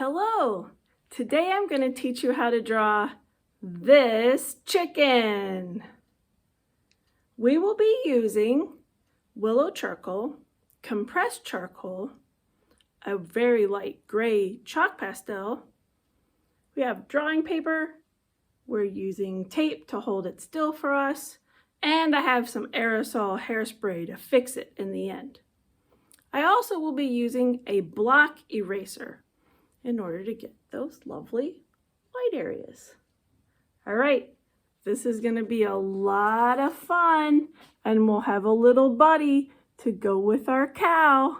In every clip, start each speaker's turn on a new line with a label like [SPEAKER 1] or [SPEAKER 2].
[SPEAKER 1] Hello! Today I'm going to teach you how to draw this chicken. We will be using willow charcoal, compressed charcoal, a very light gray chalk pastel. We have drawing paper. We're using tape to hold it still for us. And I have some aerosol hairspray to fix it in the end. I also will be using a block eraser in order to get those lovely white areas. All right, this is going to be a lot of fun, and we'll have a little buddy to go with our cow.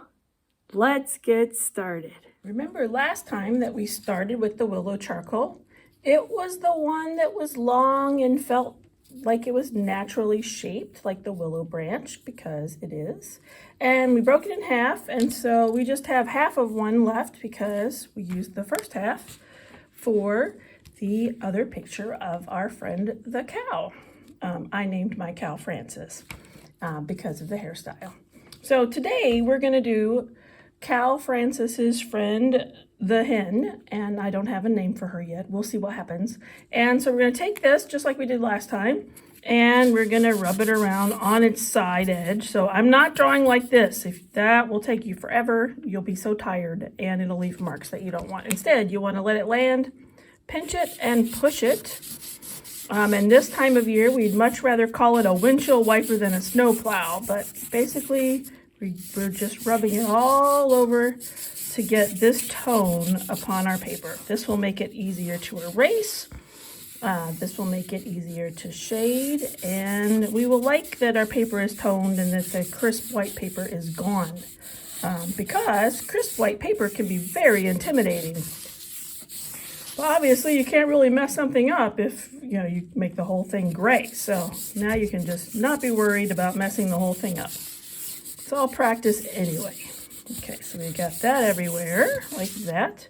[SPEAKER 1] Let's get started. Remember last time that we started with the willow charcoal? It was the one that was long and felt like it was naturally shaped like the willow branch, because it is. And we broke it in half, and so we just have half of one left because we used the first half for the other picture of our friend the cow. I named my cow Frances because of the hairstyle. So today we're going to do Cow Frances's friend the hen, and I don't have a name for her yet. We'll see what happens. And so we're going to take this just like we did last time, and we're going to rub it around on its side edge. So I'm not drawing like this. If that will take you forever, you'll be so tired and it'll leave marks that you don't want. Instead, you want to let it land, pinch it, and push it. And this time of year, we'd much rather call it a windshield wiper than a snowplow, but basically we're just rubbing it all over to get this tone upon our paper. This will make it easier to erase. This will make it easier to shade, and we will like that our paper is toned and that the crisp white paper is gone, because crisp white paper can be very intimidating. But obviously you can't really mess something up if you make the whole thing gray. So now you can just not be worried about messing the whole thing up. It's all practice anyway. Okay, so we got that everywhere, like that.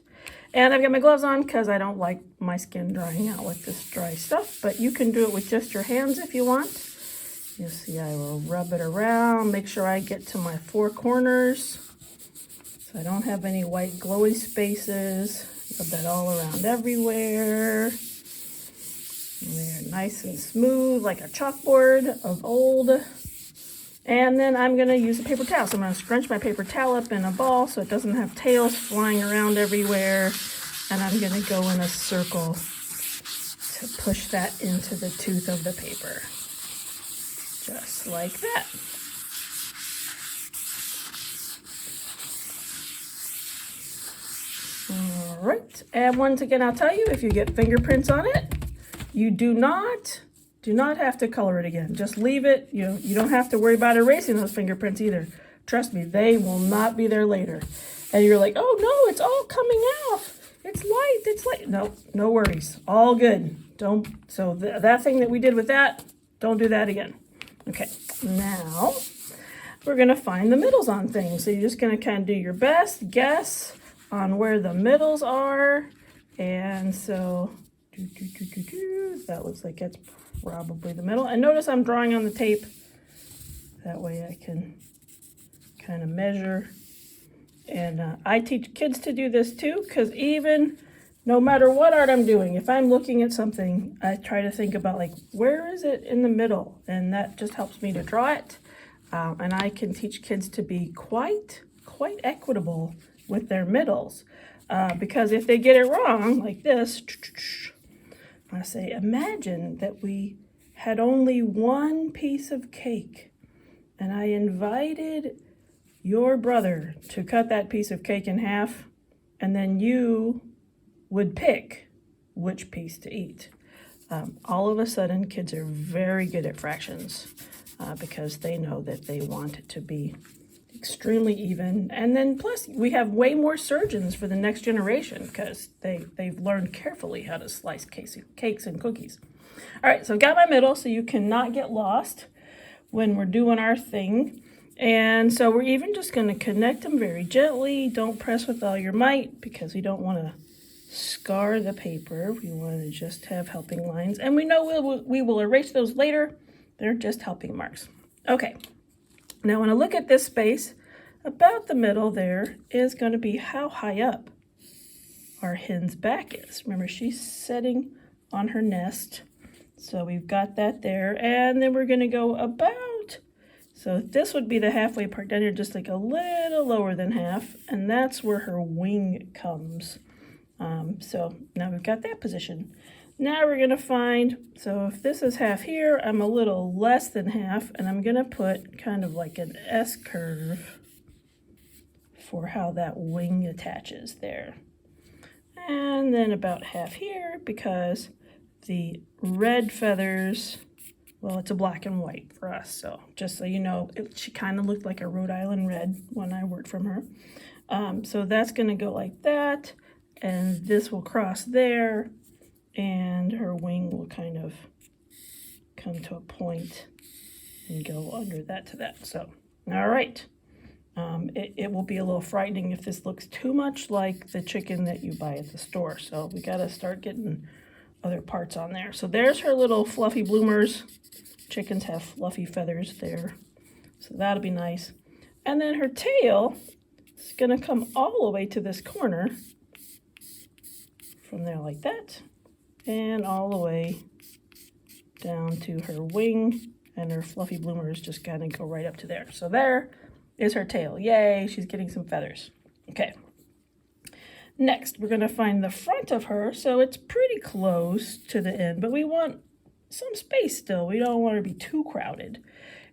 [SPEAKER 1] And I've got my gloves on because I don't like my skin drying out with this dry stuff, but you can do it with just your hands if you want. You see, I will rub it around, make sure I get to my four corners so I don't have any white glowy spaces. Rub that all around everywhere. And they're nice and smooth like a chalkboard of old. And then I'm going to use a paper towel. So I'm going to scrunch my paper towel up in a ball so it doesn't have tails flying around everywhere. And I'm going to go in a circle to push that into the tooth of the paper. Just like that. All right. And once again, I'll tell you, if you get fingerprints on it, you do not have to color it again. Just leave it. You don't have to worry about erasing those fingerprints either. Trust me, they will not be there later. And you're like, oh no, it's all coming off. It's light. No, no worries. All good. So that thing that we did with that, don't do that again. Okay, now we're gonna find the middles on things. So you're just gonna kind of do your best guess on where the middles are. And so that looks like it's probably the middle. And notice I'm drawing on the tape. That way I can kind of measure. And I teach kids to do this too, because even no matter what art I'm doing, if I'm looking at something, I try to think about like, where is it in the middle? And that just helps me to draw it. And I can teach kids to be quite equitable with their middles. Because if they get it wrong, like this, I say, imagine that we had only one piece of cake, and I invited your brother to cut that piece of cake in half, and then you would pick which piece to eat. All of a sudden, kids are very good at fractions because they know that they want it to be extremely even. And then plus we have way more surgeons for the next generation because they've learned carefully how to slice cakes and cookies. All right, so I've got my middle so you cannot get lost when we're doing our thing. And so we're even just going to connect them very gently. Don't press with all your might because we don't want to scar the paper. We want to just have helping lines. And we know we will erase those later. They're just helping marks. Okay. Now, when I look at this space, about the middle there is going to be how high up our hen's back is. Remember, she's sitting on her nest. So we've got that there. And then we're going to go about, so this would be the halfway part down here, just like a little lower than half. And that's where her wing comes. So now we've got that position. Now we're going to find, so if this is half here, I'm a little less than half, and I'm going to put kind of like an S curve for how that wing attaches there. And then about half here, because the red feathers, well, it's a black and white for us, so just so you know, she kind of looked like a Rhode Island red when I worked from her. So that's going to go like that, and this will cross there, and her wing will kind of come to a point and go under that to that. So, all right. It will be a little frightening if this looks too much like the chicken that you buy at the store. So we got to start getting other parts on there. So there's her little fluffy bloomers. Chickens have fluffy feathers there. So that'll be nice. And then her tail is going to come all the way to this corner. From there like that. And all the way down to her wing. And her fluffy bloomers just kind of go right up to there. So there is her tail. Yay, she's getting some feathers. Okay. Next, we're going to find the front of her. So it's pretty close to the end, but we want some space still. We don't want her to be too crowded.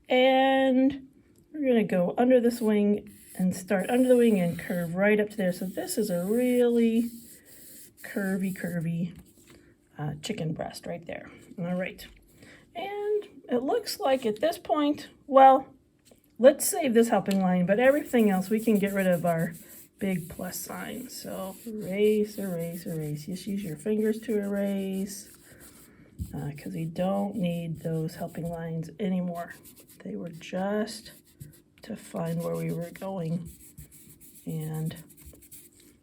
[SPEAKER 1] And we're going to go under this wing and start under the wing and curve right up to there. So this is a really curvy chicken breast right there. All right. And it looks like at this point, well, let's save this helping line, but everything else we can get rid of our big plus sign. So erase, erase, erase. Just use your fingers to erase because we don't need those helping lines anymore. They were just to find where we were going. And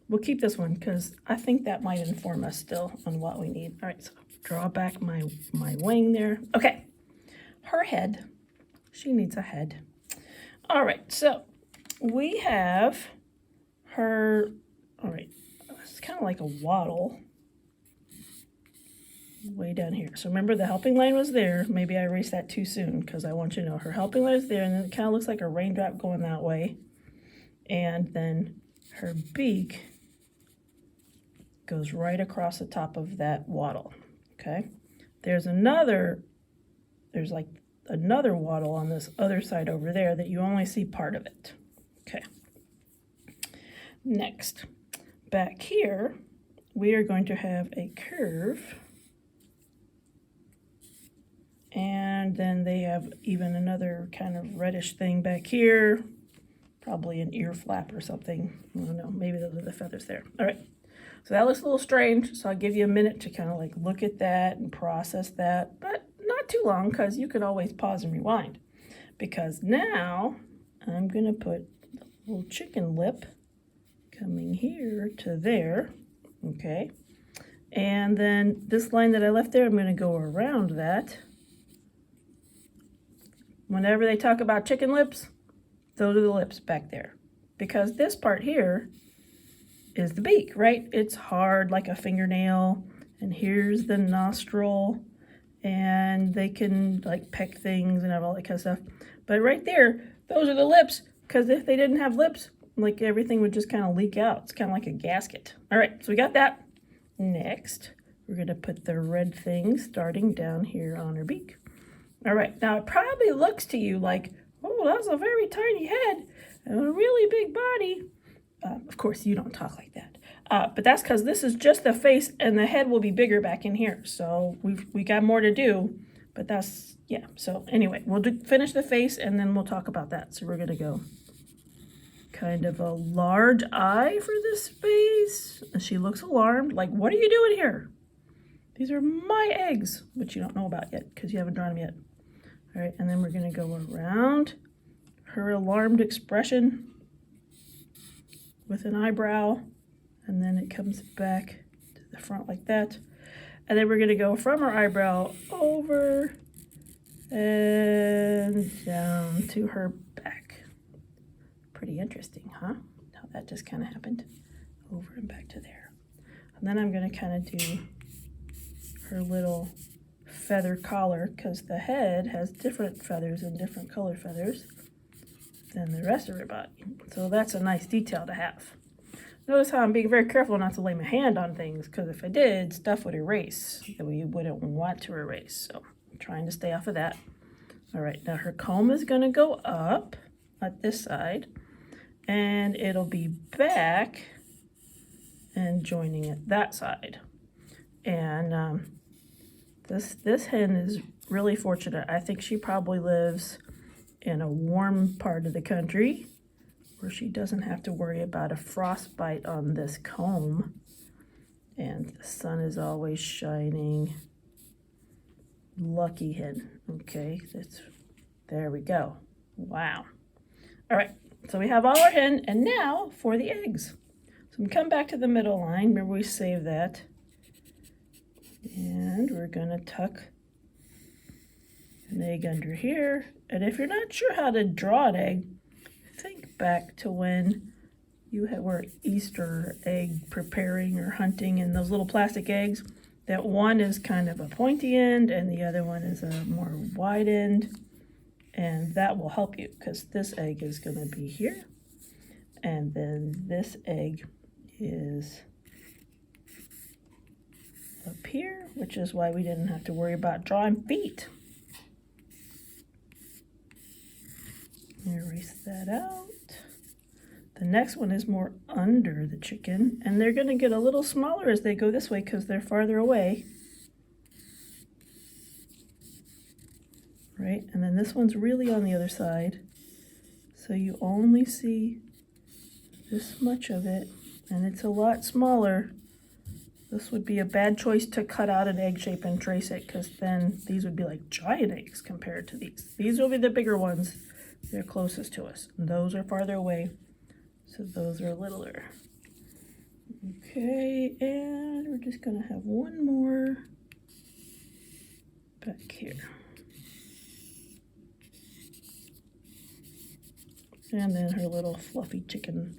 [SPEAKER 1] we'll keep this one because I think that might inform us still on what we need. All right, so draw back my wing there. Okay, her head. She needs a head. All right, so we have her, all right, it's kind of like a waddle way down here. So remember the helping line was there. Maybe I erased that too soon because I want you to know her helping line is there, and then it kind of looks like a raindrop going that way. And then her beak goes right across the top of that waddle, okay? There's like another waddle on this other side over there that you only see part of it. Okay. Next, back here, we are going to have a curve. And then they have even another kind of reddish thing back here. Probably an ear flap or something. I don't know, maybe those are the feathers there. All right. So that looks a little strange, so I'll give you a minute to kind of like look at that and process that, but not too long because you can always pause and rewind. Because now I'm going to put the little chicken lip coming here to there, okay? And then this line that I left there, I'm going to go around that. Whenever they talk about chicken lips, those are the lips back there. Because this part here is the beak, right? It's hard like a fingernail, and here's the nostril, and they can like peck things and have all that kind of stuff. But right there, those are the lips, because if they didn't have lips, like everything would just kind of leak out. It's kind of like a gasket. All right, so we got that. Next, we're going to put the red thing starting down here on her beak. All right, now it probably looks to you like, oh, that's a very tiny head and a really big body. Of course, you don't talk like that. But that's because this is just the face, and the head will be bigger back in here. So we got more to do, but that's, yeah. So anyway, we'll finish the face, and then we'll talk about that. So we're going to go kind of a large eye for this face. And she looks alarmed, like, what are you doing here? These are my eggs, which you don't know about yet because you haven't drawn them yet. All right, and then we're going to go around her alarmed expression with an eyebrow, and then it comes back to the front like that. And then we're going to go from her eyebrow over and down to her back. Pretty interesting, huh? How that just kind of happened. Over and back to there. And then I'm going to kind of do her little feather collar, because the head has different feathers and different color feathers than the rest of her body. So that's a nice detail to have. Notice how I'm being very careful not to lay my hand on things, because if I did, stuff would erase that we wouldn't want to erase. So I'm trying to stay off of that. All right, now her comb is going to go up at this side, and it'll be back and joining it that side. And this hen is really fortunate. I think she probably lives in a warm part of the country where she doesn't have to worry about a frostbite on this comb, and the sun is always shining. Lucky hen. Okay, there we go. Wow. All right, so we have all our hen, and now for the eggs. So we come back to the middle line. Remember, we saved that. And we're going to tuck an egg under here. And if you're not sure how to draw an egg, think back to when you were Easter egg preparing or hunting, and those little plastic eggs, that one is kind of a pointy end and the other one is a more wide end. And that will help you, because this egg is going to be here. And then this egg is up here, which is why we didn't have to worry about drawing feet. Erase that out. The next one is more under the chicken, and they're going to get a little smaller as they go this way because they're farther away. Right, and then this one's really on the other side, so you only see this much of it, and it's a lot smaller. This would be a bad choice to cut out an egg shape and trace it, because then these would be like giant eggs compared to these. These will be the bigger ones. They're closest to us. And those are farther away, so those are littler. Okay, and we're just going to have one more back here. And then her little fluffy chicken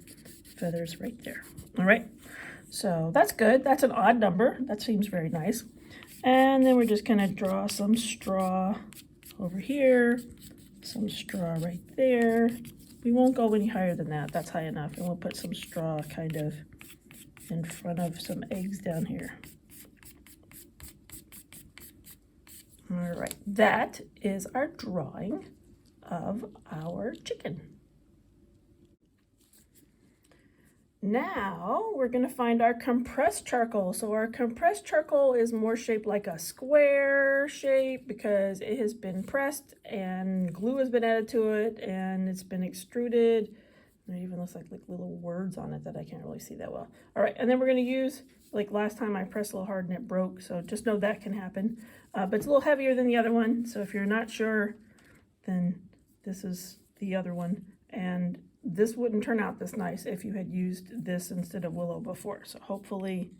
[SPEAKER 1] feathers right there. All right, so that's good. That's an odd number. That seems very nice. And then we're just going to draw some straw over here, some straw right there. We won't go any higher than that. That's high enough. And we'll put some straw kind of in front of some eggs down here. All right, that is our drawing of our chicken. Now we're going to find our compressed charcoal. So our compressed charcoal is more shaped like a square shape because it has been pressed and glue has been added to it and it's been extruded. And it even looks like little words on it that I can't really see that well. All right, and then we're going to use, like last time I pressed a little hard and it broke, so just know that can happen. But it's a little heavier than the other one, so if you're not sure, then this is the other one. And this wouldn't turn out this nice if you had used this instead of willow before. So hopefully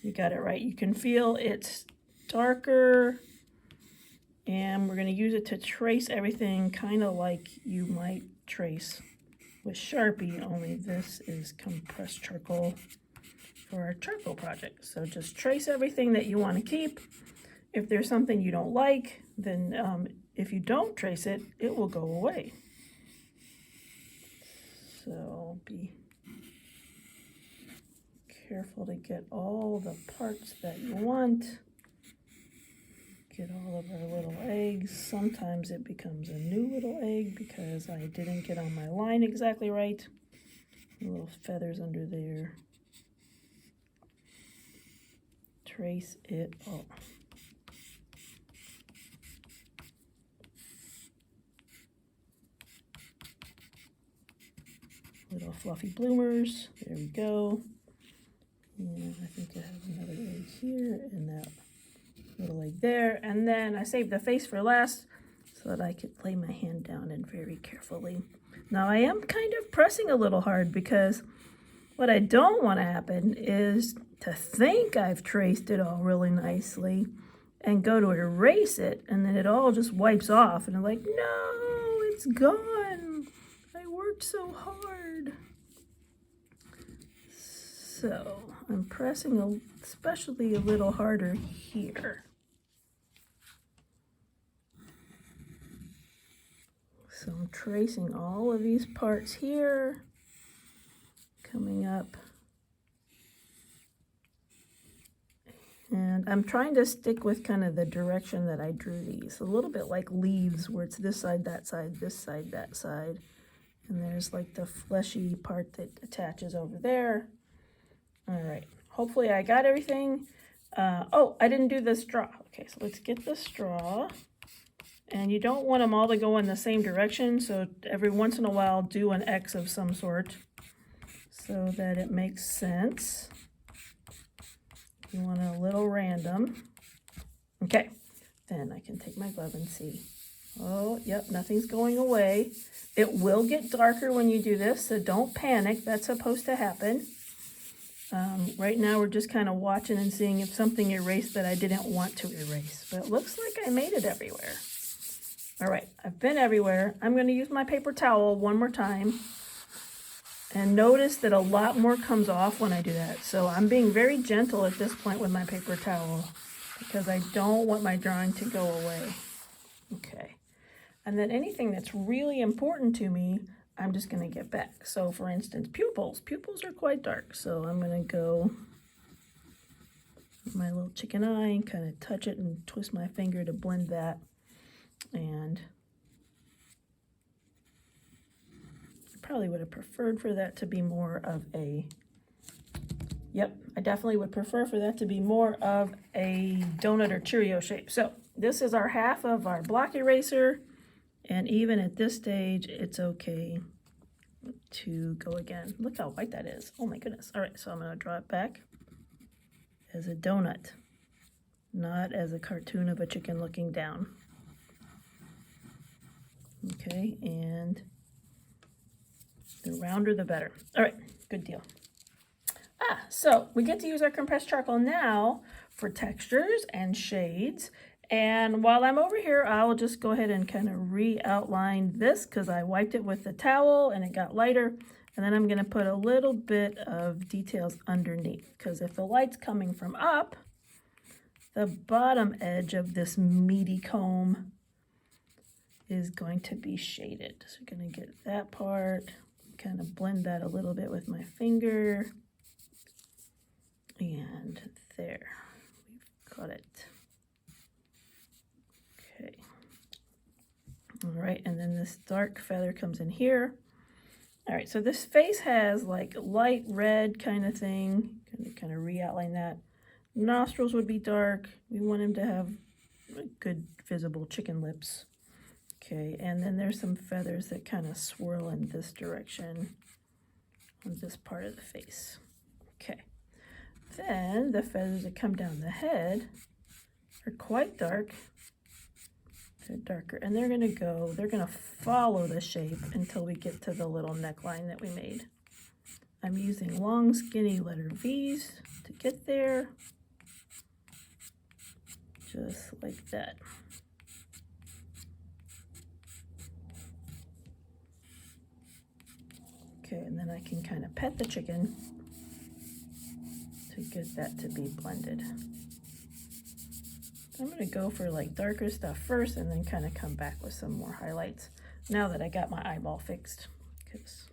[SPEAKER 1] you got it right. You can feel it's darker, and we're going to use it to trace everything kind of like you might trace with Sharpie, only this is compressed charcoal for our charcoal project. So just trace everything that you want to keep. If there's something you don't like, then if you don't trace it, it will go away. So be careful to get all the parts that you want. Get all of our little eggs. Sometimes it becomes a new little egg because I didn't get on my line exactly right. Little feathers under there. Trace it all. Little fluffy bloomers. There we go. And I think I have another egg here and that little egg there. And then I saved the face for last so that I could lay my hand down and very carefully. Now I am kind of pressing a little hard because what I don't want to happen is to think I've traced it all really nicely and go to erase it and then it all just wipes off and I'm like, no, it's gone. I worked so hard. So I'm pressing especially a little harder here. So I'm tracing all of these parts here, coming up. And I'm trying to stick with kind of the direction that I drew these. A little bit like leaves, where it's this side, that side, this side, that side. And there's like the fleshy part that attaches over there. All right, hopefully I got everything. Oh, I didn't do the straw. Okay, so let's get the straw. And you don't want them all to go in the same direction, so every once in a while do an X of some sort so that it makes sense. You want it a little random. Okay, then I can take my glove and see. Oh, yep, nothing's going away. It will get darker when you do this, so don't panic. That's supposed to happen. Right now we're just kind of watching and seeing if something erased that I didn't want to erase. But it looks like I made it everywhere. All right, I've been everywhere. I'm going to use my paper towel one more time. And notice that a lot more comes off when I do that. So I'm being very gentle at this point with my paper towel because I don't want my drawing to go away. Okay. And then anything that's really important to me, I'm just going to get back. So for instance, pupils. Pupils are quite dark. So I'm going to go with my little chicken eye and kind of touch it and twist my finger to blend that. And probably would have preferred for that to be more of a, yep, I definitely would prefer for that to be more of a donut or Cheerio shape. So this is our half of our block eraser, and even at this stage, it's okay to go again. Look how white that is. Oh my goodness. All right, so I'm gonna draw it back as a donut, not as a cartoon of a chicken looking down. Okay, and the rounder the better. All right, good deal. So we get to use our compressed charcoal now for textures and shades. And while I'm over here, I'll just go ahead and kind of re-outline this because I wiped it with the towel and it got lighter. And then I'm going to put a little bit of details underneath because if the light's coming from up, the bottom edge of this meaty comb is going to be shaded. So we're going to get that part. Kind of blend that a little bit with my finger. And there, we've got it. Okay. All right, and then this dark feather comes in here. All right, so this face has like light red kind of thing. Kind of re-outline that. Nostrils would be dark. We want him to have good visible chicken lips. Okay, and then there's some feathers that kind of swirl in this direction on this part of the face. Okay, then the feathers that come down the head are quite dark. They're darker, and they're gonna follow the shape until we get to the little neckline that we made. I'm using long, skinny letter V's to get there, just like that. Okay, and then I can kind of pet the chicken to get that to be blended. I'm going to go for like darker stuff first and then kind of come back with some more highlights now that I got my eyeball fixed. Because,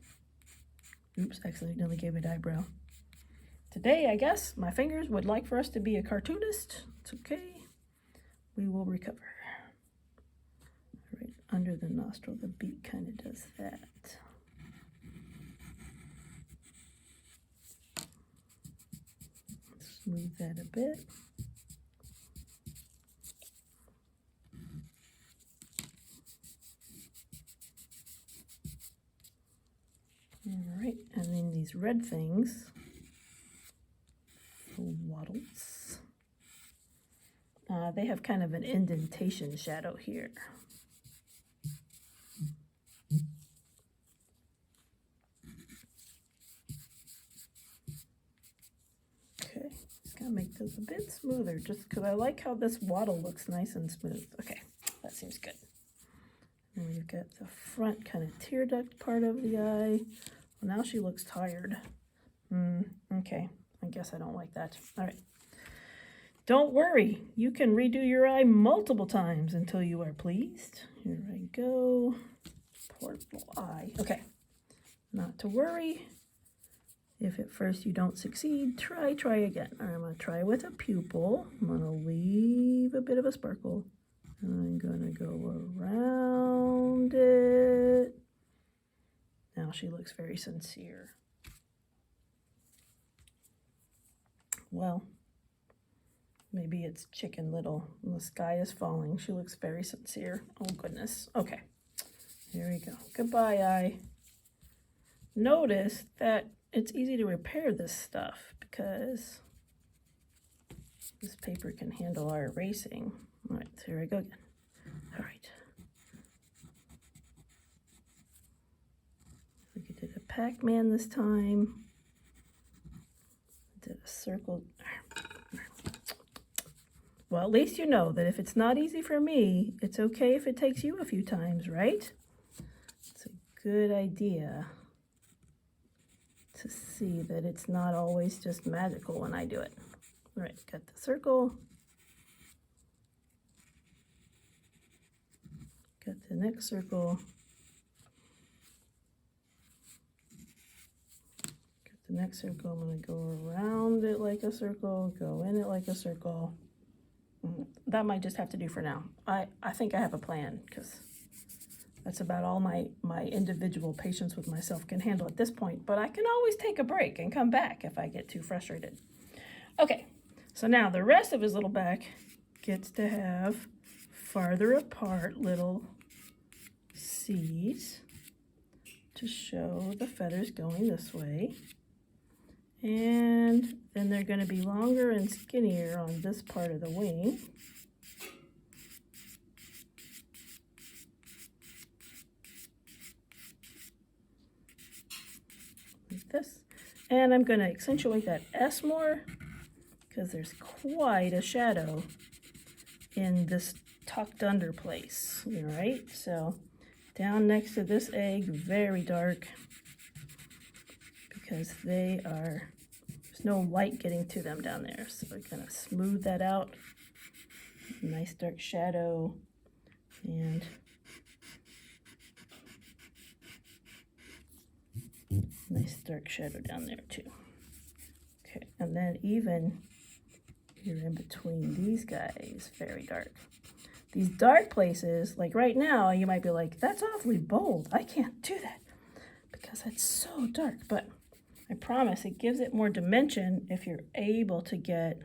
[SPEAKER 1] oops, accidentally gave it eyebrow. Today, I guess, my fingers would like for us to be a cartoonist. It's okay. We will recover. All right, under the nostril, the beak kind of does that. Smooth that a bit. All right, and then these red things, the wattles, they have kind of an indentation shadow here. Okay, just gotta make those a bit smoother just because I like how this wattle looks nice and smooth. Okay, that seems good. And we've got the front kind of tear duct part of the eye. Well, now she looks tired. Okay, I guess I don't like that. All right. Don't worry, you can redo your eye multiple times until you are pleased. Here I go. Portable eye. Okay, not to worry. If at first you don't succeed, try again. All right, I'm going to try with a pupil. I'm going to leave a bit of a sparkle. And I'm going to go around it. Now she looks very sincere. Well, maybe it's Chicken Little. The sky is falling. She looks very sincere. Oh, goodness. Okay. Here we go. Goodbye, eye. Notice that it's easy to repair this stuff because this paper can handle our erasing. All right, so here I go again. All right. We did a Pac-Man this time. Did a circle. Well, at least you know that if it's not easy for me, it's okay if it takes you a few times, right? It's a good idea to see that it's not always just magical when I do it. All right, got the circle. Got the next circle. Got the next circle. I'm going to go around it like a circle, go in it like a circle. That might just have to do for now. I think I have a plan because that's about all my individual patience with myself can handle at this point. But I can always take a break and come back if I get too frustrated. Okay, so now the rest of his little back gets to have farther apart little C's to show the feathers going this way. And then they're going to be longer and skinnier on this part of the wing. Like this. And I'm going to accentuate that S more because there's quite a shadow in this tucked under place. All right, so down next to this egg, very dark, because they are, there's no light getting to them down there. So we're going to smooth that out. Nice dark shadow. And nice dark shadow down there too. Okay, and then even here in between these guys, very dark. These dark places, like right now, you might be like, that's awfully bold. I can't do that because it's so dark. But I promise it gives it more dimension if you're able to get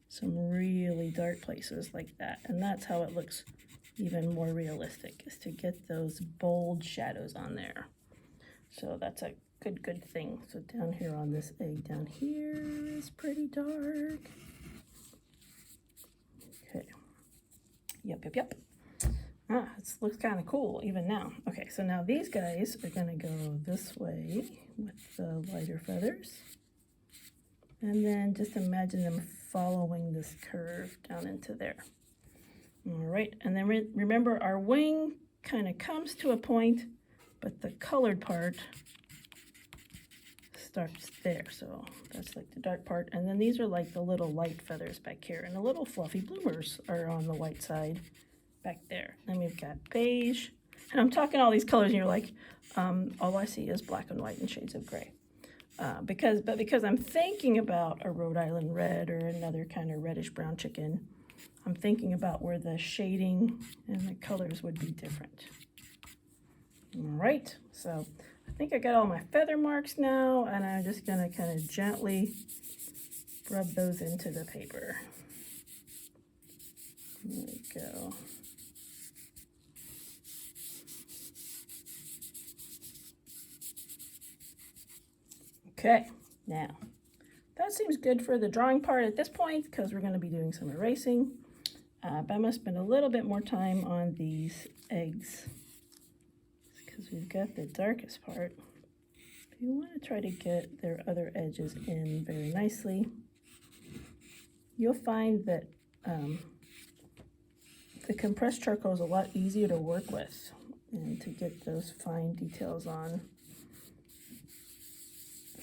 [SPEAKER 1] some really dark places like that. And that's how it looks even more realistic, is to get those bold shadows on there. So that's a good thing. So down here on this egg down here is pretty dark. Okay. Yep. Ah, it looks kind of cool even now. Okay, so now these guys are going to go this way with the lighter feathers. And then just imagine them following this curve down into there. All right, and then remember our wing kind of comes to a point, but the colored part starts there. So that's like the dark part. And then these are like the little light feathers back here. And the little fluffy bloomers are on the white side back there. Then we've got beige. And I'm talking all these colors and you're like, all I see is black and white and shades of gray. Because I'm thinking about a Rhode Island red or another kind of reddish brown chicken, I'm thinking about where the shading and the colors would be different. All right, so I think I got all my feather marks now, and I'm just gonna kind of gently rub those into the paper. There we go. Okay, now that seems good for the drawing part at this point because we're going to be doing some erasing. But I'm going to spend a little bit more time on these eggs because we've got the darkest part. You want to try to get their other edges in very nicely. You'll find that the compressed charcoal is a lot easier to work with and to get those fine details on.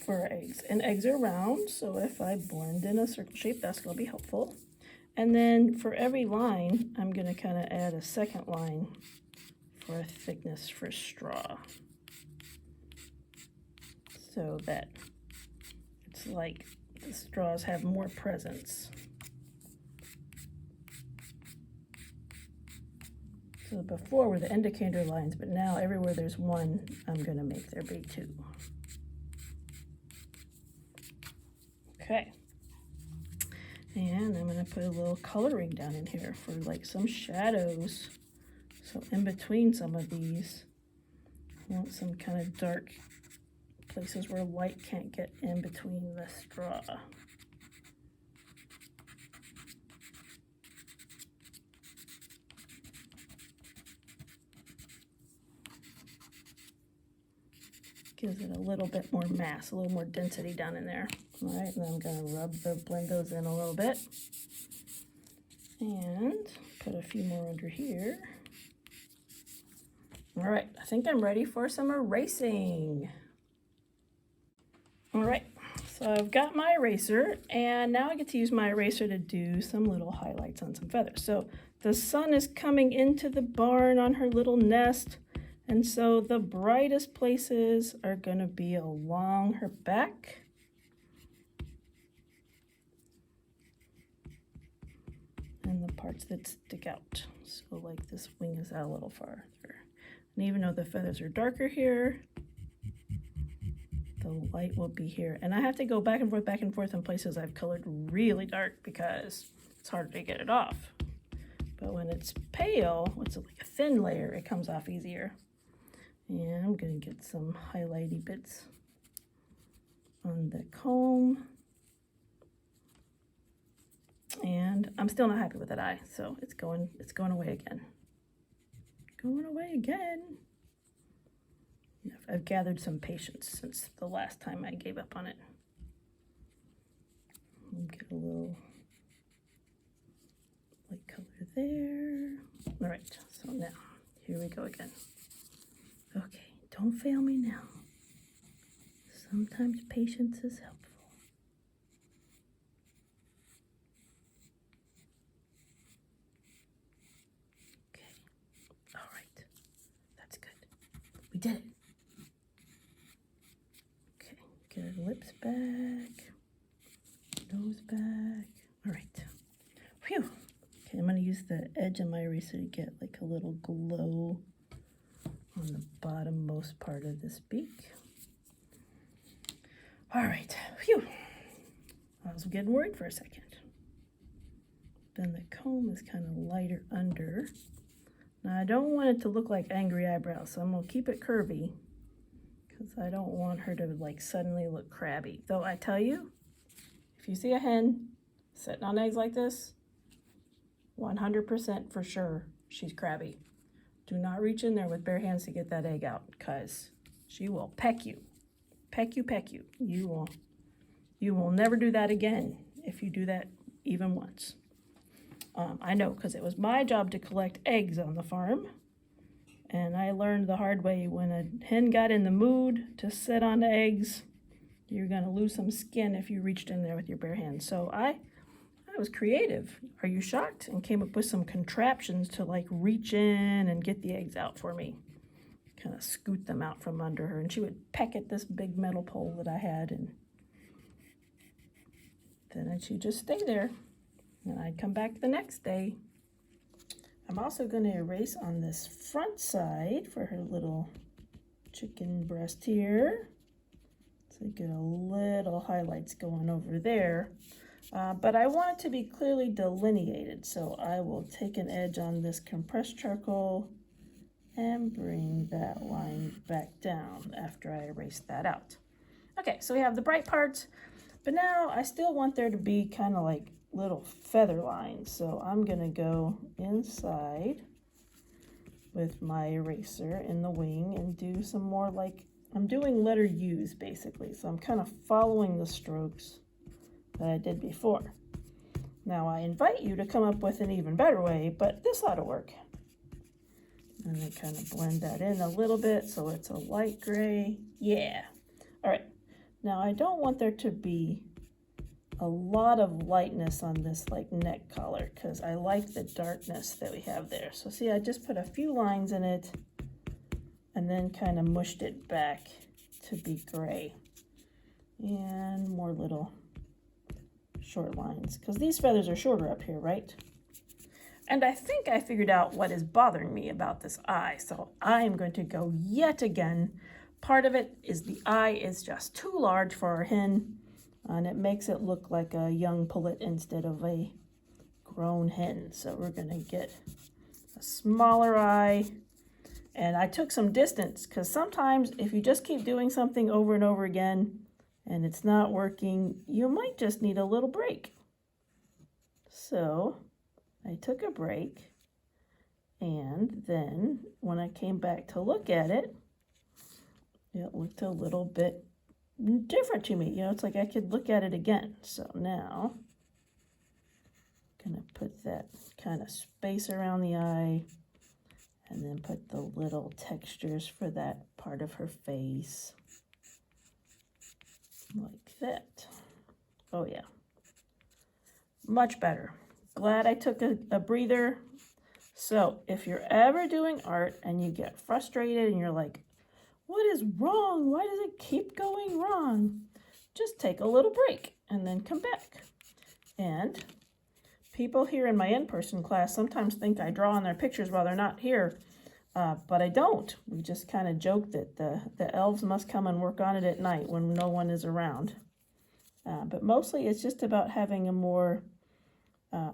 [SPEAKER 1] for our eggs. And eggs are round, so if I blend in a circle shape, that's going to be helpful. And then for every line, I'm going to kind of add a second line for a thickness for straw, so that it's like the straws have more presence. So before were the indicator lines, but now everywhere there's one, I'm going to make there be two. Okay. And I'm going to put a little coloring down in here for like some shadows. So in between some of these, I want some kind of dark places where light can't get in between the straw. Gives it a little bit more mass, a little more density down in there. All right, and then I'm going to blend those in a little bit. And put a few more under here. All right, I think I'm ready for some erasing. All right, so I've got my eraser, and now I get to use my eraser to do some little highlights on some feathers. So the sun is coming into the barn on her little nest, and so the brightest places are going to be along her back. And the parts that stick out. So like this wing is out a little farther. And even though the feathers are darker here, the light will be here. And I have to go back and forth in places I've colored really dark because it's harder to get it off. But when it's pale, it's like a thin layer, it comes off easier. And I'm going to get some highlighty bits on the comb. And I'm still not happy with that eye, so it's going away again. Going away again. I've gathered some patience since the last time I gave up on it. Get a little light color there. All right, so now here we go again. Okay, don't fail me now. Sometimes patience is helpful. Okay, all right, that's good. We did it. Okay, get her lips back, nose back. All right, whew. Okay, I'm gonna use the edge of my eraser to get like a little glow on the bottommost part of this beak. All right, phew. I was getting worried for a second. Then the comb is kind of lighter under. Now I don't want it to look like angry eyebrows, so I'm gonna keep it curvy because I don't want her to like suddenly look crabby. Though I tell you, if you see a hen sitting on eggs like this, 100% for sure she's crabby. Do not reach in there with bare hands to get that egg out because she will peck you. Peck you, peck you. You will never do that again if you do that even once. I know because it was my job to collect eggs on the farm. And I learned the hard way when a hen got in the mood to sit on eggs, you're going to lose some skin if you reached in there with your bare hands. So I was creative. Are you shocked? And came up with some contraptions to like reach in and get the eggs out for me. Kind of scoot them out from under her. And she would peck at this big metal pole that I had. And then she'd just stay there. And I'd come back the next day. I'm also going to erase on this front side for her little chicken breast here. So you get a little highlights going over there. But I want it to be clearly delineated, so I will take an edge on this compressed charcoal and bring that line back down after I erase that out. Okay, so we have the bright parts, but now I still want there to be kind of like little feather lines, so I'm going to go inside with my eraser in the wing and do some more like, I'm doing letter U's basically, so I'm kind of following the strokes that I did before. Now I invite you to come up with an even better way, but this ought to work. And then kind of blend that in a little bit so it's a light gray. Yeah. All right. Now I don't want there to be a lot of lightness on this like neck collar because I like the darkness that we have there. So see, I just put a few lines in it and then kind of mushed it back to be gray. And more little short lines because these feathers are shorter up here, right? And I think I figured out what is bothering me about this eye. So I am going to go yet again. Part of it is the eye is just too large for our hen, and it makes it look like a young pullet instead of a grown hen. So we're going to get a smaller eye. And I took some distance because sometimes if you just keep doing something over and over again and it's not working, you might just need a little break. So I took a break, and then when I came back to look at it, it looked a little bit different to me. You know, it's like I could look at it again. So now I'm gonna put that kind of space around the eye and then put the little textures for that part of her face like that. Oh yeah, much better. Glad I took a breather. So if you're ever doing art and you get frustrated and you're like, what is wrong? Why does it keep going wrong? Just take a little break and then come back. And people here in my in-person class sometimes think I draw on their pictures while they're not here, but I don't. We just kind of joke that the elves must come and work on it at night when no one is around. But mostly it's just about having a more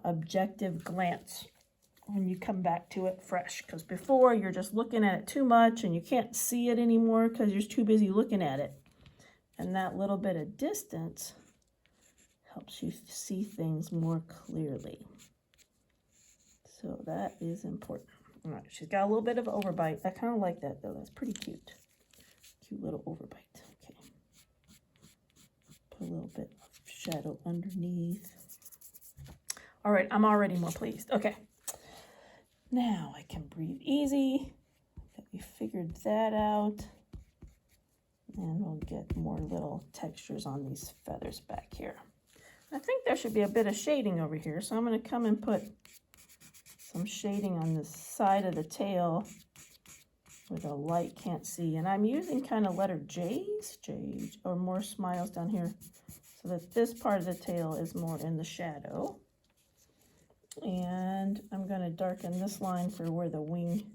[SPEAKER 1] objective glance when you come back to it fresh, because before you're just looking at it too much and you can't see it anymore because you're too busy looking at it. And that little bit of distance helps you see things more clearly. So that is important. All right, she's got a little bit of overbite. I kind of like that though. That's pretty cute. Cute little overbite. Okay. Put a little bit of shadow underneath. All right, I'm already more pleased. Okay. Now I can breathe easy. We figured that out. And we'll get more little textures on these feathers back here. I think there should be a bit of shading over here. So I'm going to come and put some shading on the side of the tail where the light can't see. And I'm using kind of letter J's, or more smiles down here, so that this part of the tail is more in the shadow. And I'm going to darken this line for where the wing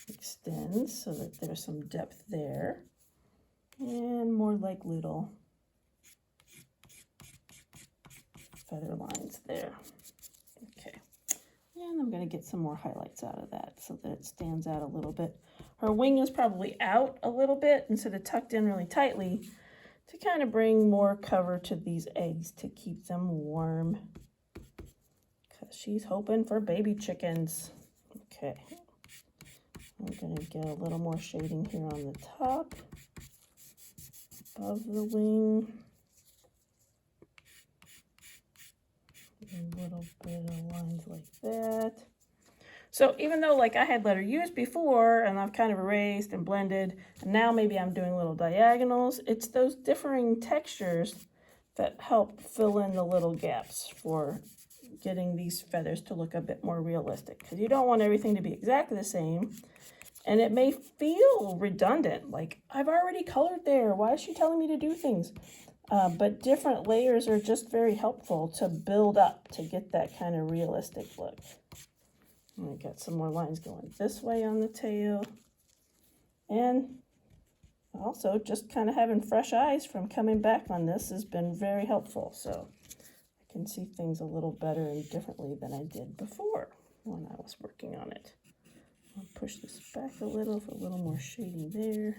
[SPEAKER 1] extends so that there's some depth there. And more like little feather lines there. Okay. And I'm going to get some more highlights out of that so that it stands out a little bit. Her wing is probably out a little bit instead of tucked in really tightly to kind of bring more cover to these eggs to keep them warm. She's hoping for baby chickens. Okay. I'm going to get a little more shading here on the top, above the wing. A little bit of lines like that. So even though like I had letter U's before and I've kind of erased and blended, and now maybe I'm doing little diagonals, it's those differing textures that help fill in the little gaps for getting these feathers to look a bit more realistic, because you don't want everything to be exactly the same, and it may feel redundant, like I've already colored there, why is she telling me to do things? But different layers are just very helpful to build up to get that kind of realistic look. And I got some more lines going this way on the tail, and also just kind of having fresh eyes from coming back on this has been very helpful. So can see things a little better and differently than I did before when I was working on it. I'll push this back a little for a little more shading there.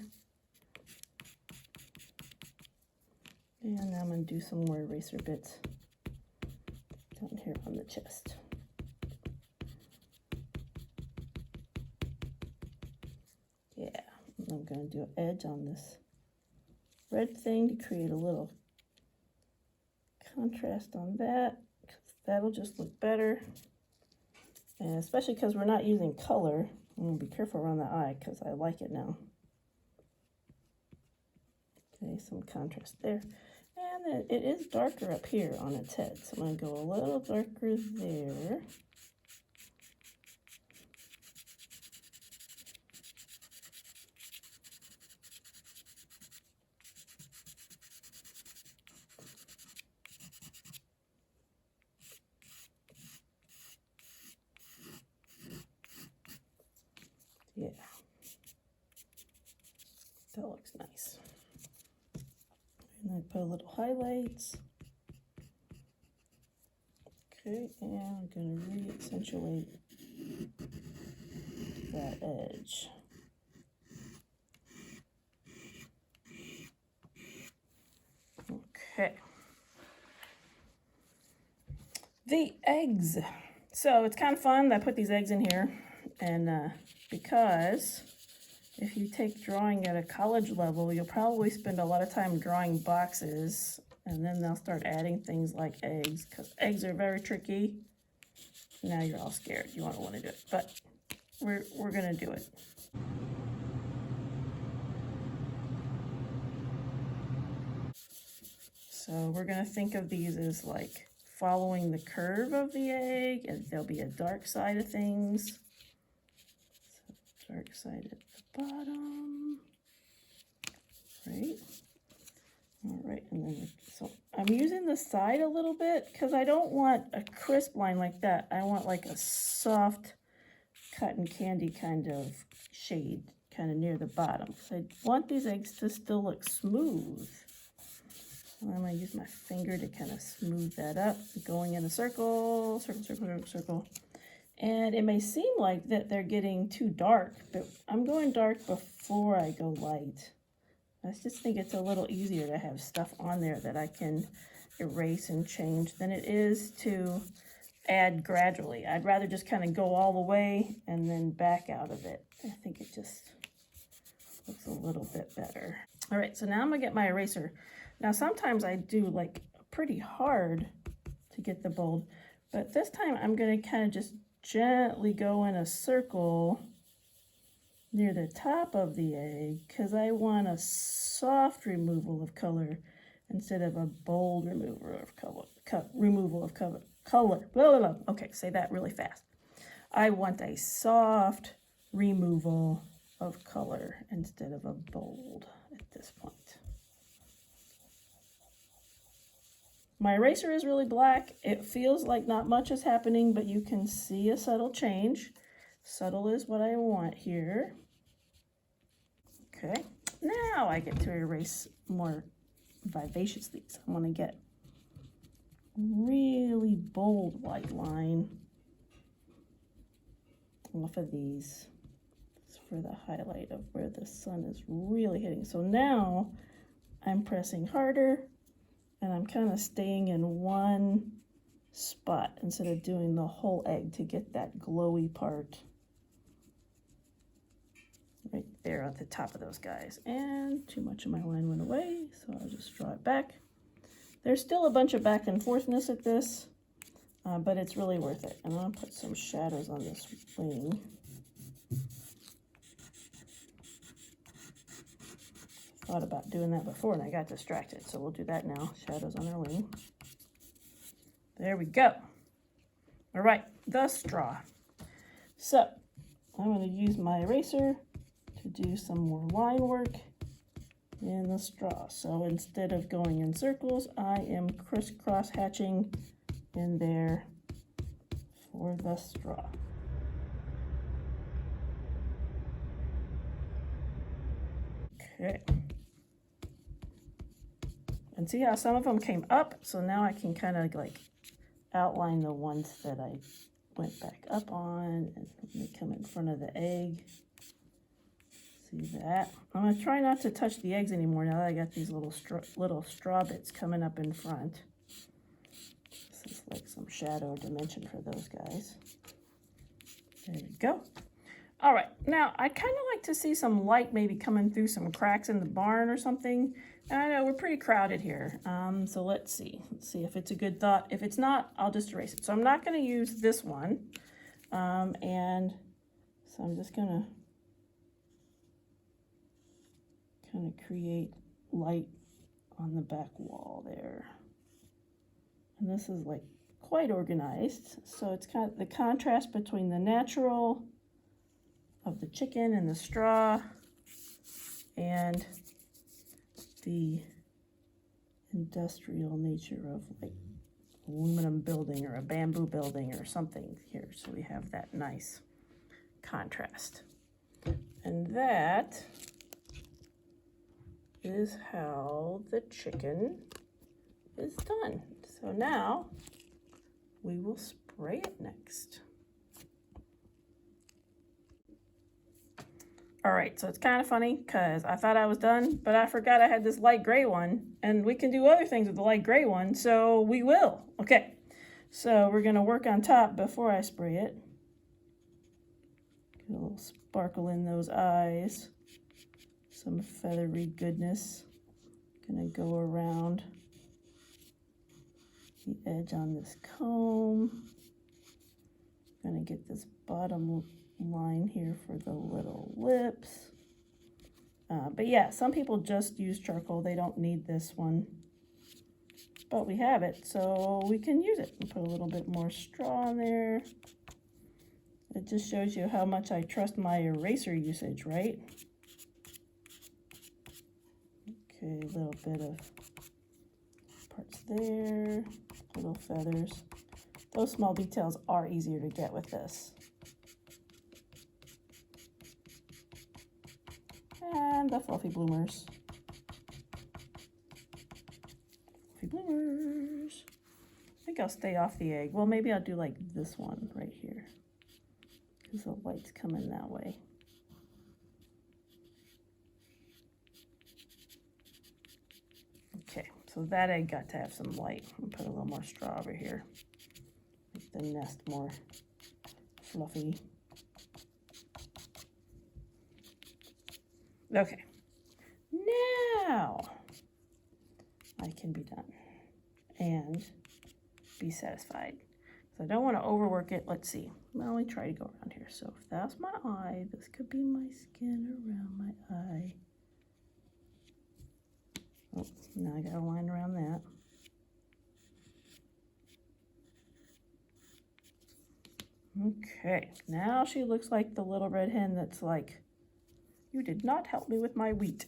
[SPEAKER 1] And now I'm going to do some more eraser bits down here on the chest. Yeah, I'm going to do an edge on this red thing to create a little contrast on that. That'll just look better. And especially because we're not using color, I'm going to be careful around the eye because I like it now. Okay, some contrast there. And then it is darker up here on its head, so I'm going to go a little darker there. Yeah, that looks nice. And I put a little highlights. Okay, and I'm going to re-accentuate that edge. Okay. The eggs. So it's kind of fun that I put these eggs in here, and because if you take drawing at a college level, you'll probably spend a lot of time drawing boxes, and then they'll start adding things like eggs, because eggs are very tricky. Now you're all scared. You won't want to do it, but we're gonna do it. So we're gonna think of these as like following the curve of the egg, and there'll be a dark side of things. So dark side at the bottom, right? All right, and then so I'm using the side a little bit because I don't want a crisp line like that. I want like a soft cotton candy kind of shade, kind of near the bottom. So I want these eggs to still look smooth. And I'm going to use my finger to kind of smooth that up, going in a circle, circle, circle, circle, circle. And it may seem like that they're getting too dark, but I'm going dark before I go light. I just think it's a little easier to have stuff on there that I can erase and change than it is to add gradually. I'd rather just kind of go all the way and then back out of it. I think it just looks a little bit better. All right, so now I'm gonna get my eraser. Now sometimes I do like pretty hard to get the bold, but this time I'm gonna kind of just gently go in a circle near the top of the egg because I want a soft removal of color instead of a bold removal of color. Color. Blah, blah, blah. Okay, say that really fast. I want a soft removal of color instead of a bold at this point. My eraser is really black. It feels like not much is happening, but you can see a subtle change. Subtle is what I want here. Okay, now I get to erase more vivaciously. So I'm going to get really bold white line off of these. It's for the highlight of where the sun is really hitting. So now I'm pressing harder and I'm kind of staying in one spot instead of doing the whole egg to get that glowy part right there at the top of those guys. And too much of my line went away, so I'll just draw it back. There's still a bunch of back and forthness at this, but it's really worth it. And I'll put some shadows on this wing. Thought about doing that before and I got distracted, so we'll do that now. Shadows on our wing. There we go. All right, the straw. So I'm going to use my eraser to do some more line work in the straw. So instead of going in circles, I am crisscross hatching in there for the straw. Okay. And see how some of them came up? So now I can kind of like outline the ones that I went back up on and they come in front of the egg. See that? I'm going to try not to touch the eggs anymore now that I got these little straw bits coming up in front. This is like some shadow dimension for those guys. There you go. All right, now I kind of like to see some light maybe coming through some cracks in the barn or something. And I know we're pretty crowded here, so let's see. Let's see if it's a good thought. If it's not, I'll just erase it. So I'm not going to use this one, and so I'm just going to kind of create light on the back wall there. And this is like quite organized. So it's kind of the contrast between the natural of the chicken and the straw and the industrial nature of like aluminum building or a bamboo building or something here. So we have that nice contrast. And that is how the chicken is done. So now we will spray it next. All right, so it's kind of funny because I thought I was done, but I forgot I had this light gray one, and we can do other things with the light gray one, so we will. Okay, so we're gonna work on top before I spray it. Get a little sparkle in those eyes. Some feathery goodness. Gonna go around the edge on this comb. Gonna get this bottom line here for the little lips. But yeah, some people just use charcoal. They don't need this one. But we have it, so we can use it. And put a little bit more straw in there. It just shows you how much I trust my eraser usage, right? Okay, a little bit of parts there, little feathers. Those small details are easier to get with this. And the fluffy bloomers. Fluffy bloomers. I think I'll stay off the egg. Well, maybe I'll do like this one right here, because the light's coming that way. Okay, so that egg got to have some light. I'll put a little more straw over here. Make the nest more fluffy. Okay, now I can be done and be satisfied. So I don't want to overwork it. Let's see. I'll only try to go around here. So if that's my eye, this could be my skin around my eye. Oh, now I got a line around that. Okay, now she looks like the little red hen that's like, you did not help me with my wheat,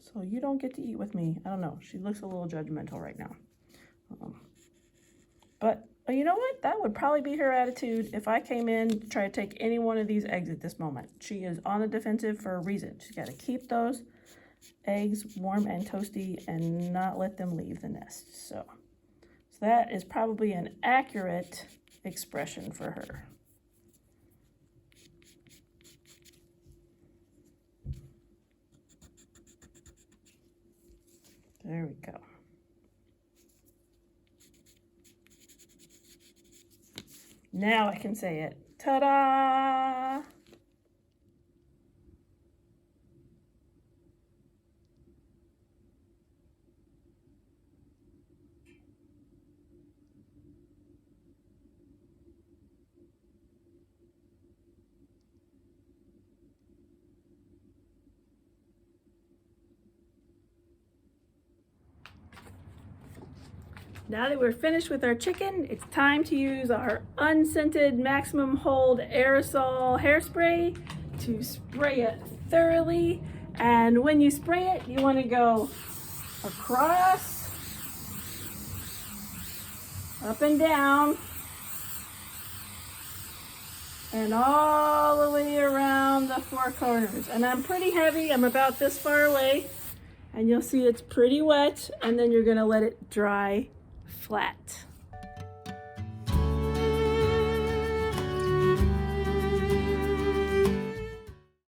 [SPEAKER 1] so you don't get to eat with me. I don't know. She looks a little judgmental right now. But you know what? That would probably be her attitude if I came in to try to take any one of these eggs at this moment. She is on the defensive for a reason. She's got to keep those eggs warm and toasty and not let them leave the nest. So that is probably an accurate expression for her. There we go. Now I can say it. Ta-da! Now that we're finished with our chicken, it's time to use our unscented maximum hold aerosol hairspray to spray it thoroughly. And when you spray it, you want to go across, up and down, and all the way around the four corners. And I'm pretty heavy. I'm about this far away. And you'll see it's pretty wet, and then you're going to let it dry flat.